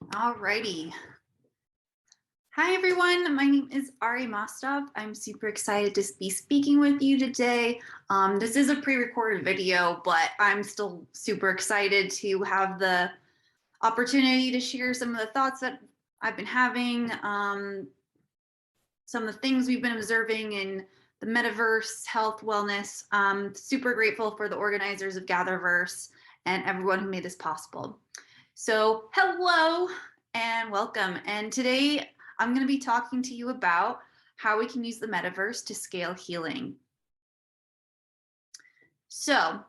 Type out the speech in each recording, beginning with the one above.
Alrighty. Hi, everyone. My name is Ari Mostov. I'm super excited to be speaking with you today. This is a pre-recorded video, but I'm still super excited to have the opportunity to share some of the thoughts that I've been having, some of the things we've been observing in the metaverse, health, wellness. Super grateful for the organizers of GatherVerse and everyone who made this possible. So hello and welcome. And today I'm going to be talking to you about how we can use the metaverse to scale healing. So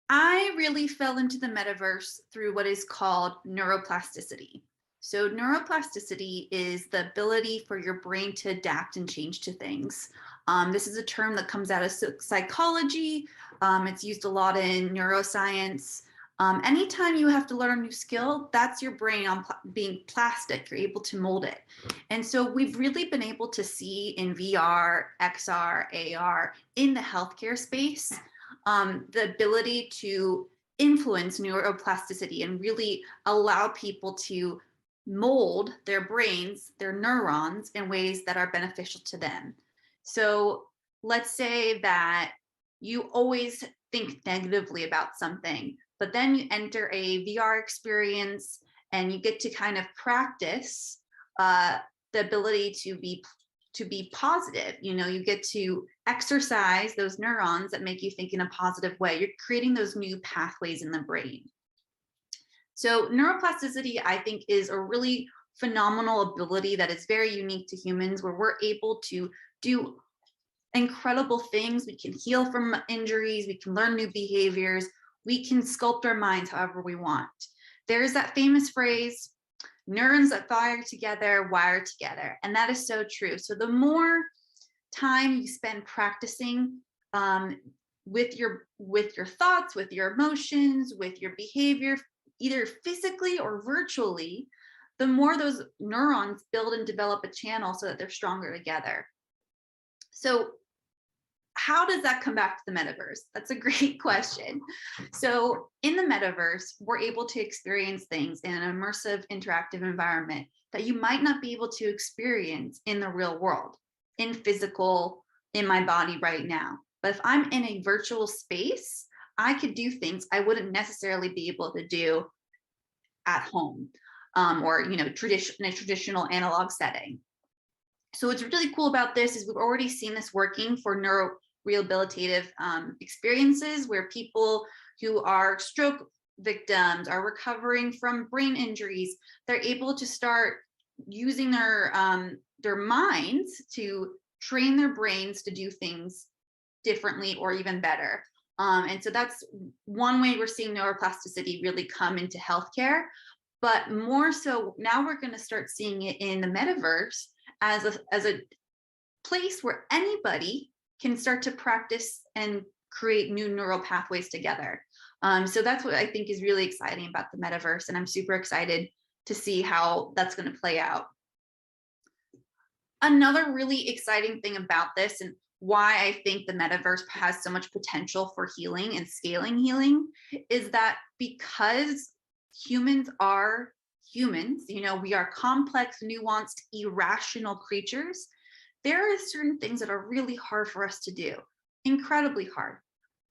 I really fell into the metaverse through what is called neuroplasticity. So neuroplasticity is the ability for your brain to adapt and change to things. This is a term that comes out of psychology. It's used a lot in neuroscience. Anytime you have to learn a new skill, that's your brain on being plastic. You're able to mold it. And so we've really been able to see in VR, XR, AR, in the healthcare space, the ability to influence neuroplasticity and really allow people to mold their brains, their neurons, in ways that are beneficial to them. So let's say that you always think negatively about something, but then you enter a VR experience and you get to kind of practice the ability to be positive. You get to exercise those neurons that make you think in a positive way. You're creating those new pathways in the brain. So neuroplasticity, I think, is a really phenomenal ability that is very unique to humans, where we're able to do incredible things. We can heal from injuries, we can learn new behaviors, we can sculpt our minds however we want. There's that famous phrase, neurons that fire together wire together, and that is so true. So the more time you spend practicing with your thoughts, with your emotions, with your behavior, either physically or virtually, the more those neurons build and develop a channel so that they're stronger together. So how does that come back to the metaverse? That's a great question. So in the metaverse, we're able to experience things in an immersive, interactive environment that you might not be able to experience in the real world, in physical, in my body right now. But if I'm in a virtual space, I could do things I wouldn't necessarily be able to do at home, or in a traditional analog setting. So what's really cool about this is we've already seen this working for neurorehabilitative experiences, where people who are stroke victims are recovering from brain injuries. They're able to start using their minds to train their brains to do things differently or even better. And so that's one way we're seeing neuroplasticity really come into healthcare. But more so now we're going to start seeing it in the metaverse as a place where anybody can start to practice and create new neural pathways together. So that's what I think is really exciting about the metaverse, and I'm super excited to see how that's going to play out. Another really exciting thing about this, and why I think the metaverse has so much potential for healing and scaling healing, is that because humans are humans, we are complex, nuanced, irrational creatures. There are certain things that are really hard for us to do, incredibly hard.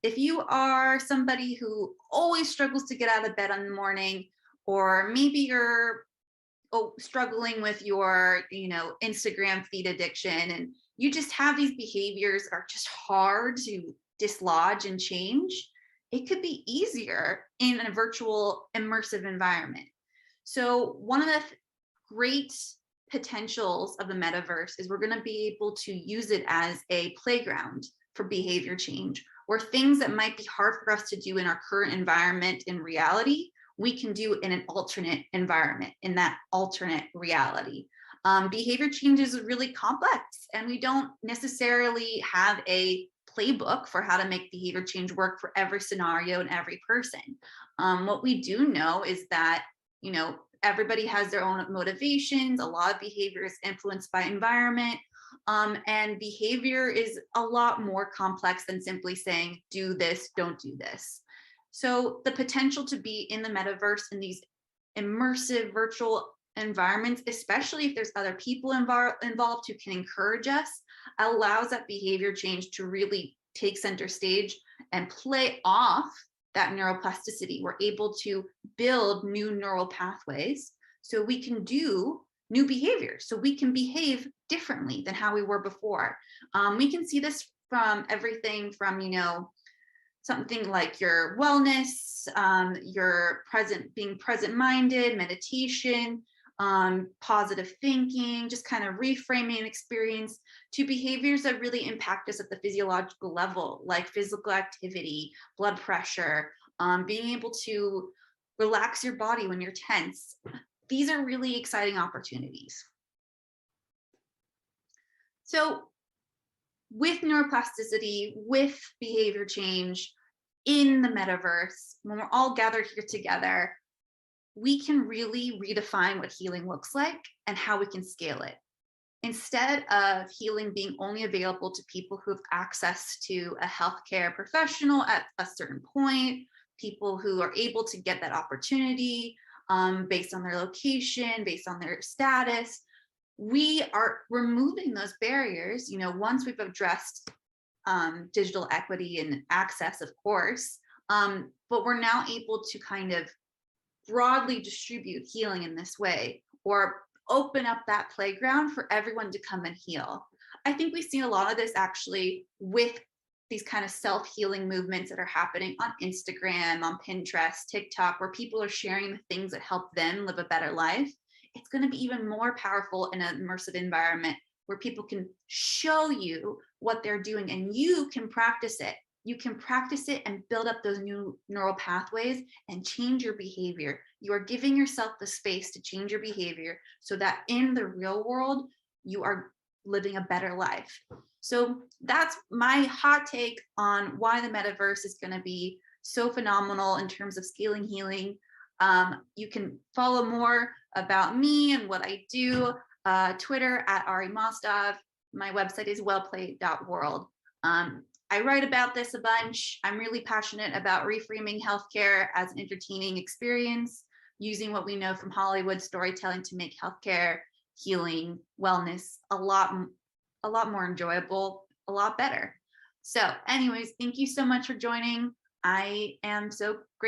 If you are somebody who always struggles to get out of bed in the morning, or maybe you're struggling with your Instagram feed addiction, and you just have these behaviors that are just hard to dislodge and change, it could be easier in a virtual immersive environment. So one of the great potentials of the metaverse is we're going to be able to use it as a playground for behavior change, where things that might be hard for us to do in our current environment in reality, we can do in an alternate environment, in that alternate reality. Behavior change is really complex, and we don't necessarily have a playbook for how to make behavior change work for every scenario and every person. What we do know is that, everybody has their own motivations. A lot of behavior is influenced by environment. And behavior is a lot more complex than simply saying, do this, don't do this. So the potential to be in the metaverse in these immersive virtual environments, especially if there's other people involved who can encourage us, allows that behavior change to really take center stage and play off that neuroplasticity. We're able to build new neural pathways so we can do new behaviors, so we can behave differently than how we were before. We can see this from everything from, something like your wellness, your being present-minded, meditation, positive thinking, just kind of reframing an experience, to behaviors that really impact us at the physiological level, like physical activity, blood pressure, being able to relax your body when you're tense. These are really exciting opportunities. So with neuroplasticity, with behavior change in the metaverse, when we're all gathered here together, we can really redefine what healing looks like and how we can scale it. Instead of healing being only available to people who have access to a healthcare professional at a certain point, people who are able to get that opportunity based on their location, based on their status, we are removing those barriers. Once we've addressed digital equity and access, of course, but we're now able to kind of broadly distribute healing in this way, or open up that playground for everyone to come and heal. I think we see a lot of this actually with these kind of self-healing movements that are happening on Instagram, on Pinterest, TikTok, where people are sharing the things that help them live a better life. It's going to be even more powerful in an immersive environment where people can show you what they're doing and you can practice it. You can practice it and build up those new neural pathways and change your behavior. You are giving yourself the space to change your behavior so that in the real world, you are living a better life. So that's my hot take on why the metaverse is going to be so phenomenal in terms of scaling healing. You can follow more about me and what I do. Twitter at Ari Mostov. My website is wellplayed.world. I write about this a bunch. I'm really passionate about reframing healthcare as an entertaining experience, using what we know from Hollywood storytelling to make healthcare, healing, wellness a lot more enjoyable, a lot better. So anyways, thank you so much for joining. I am so grateful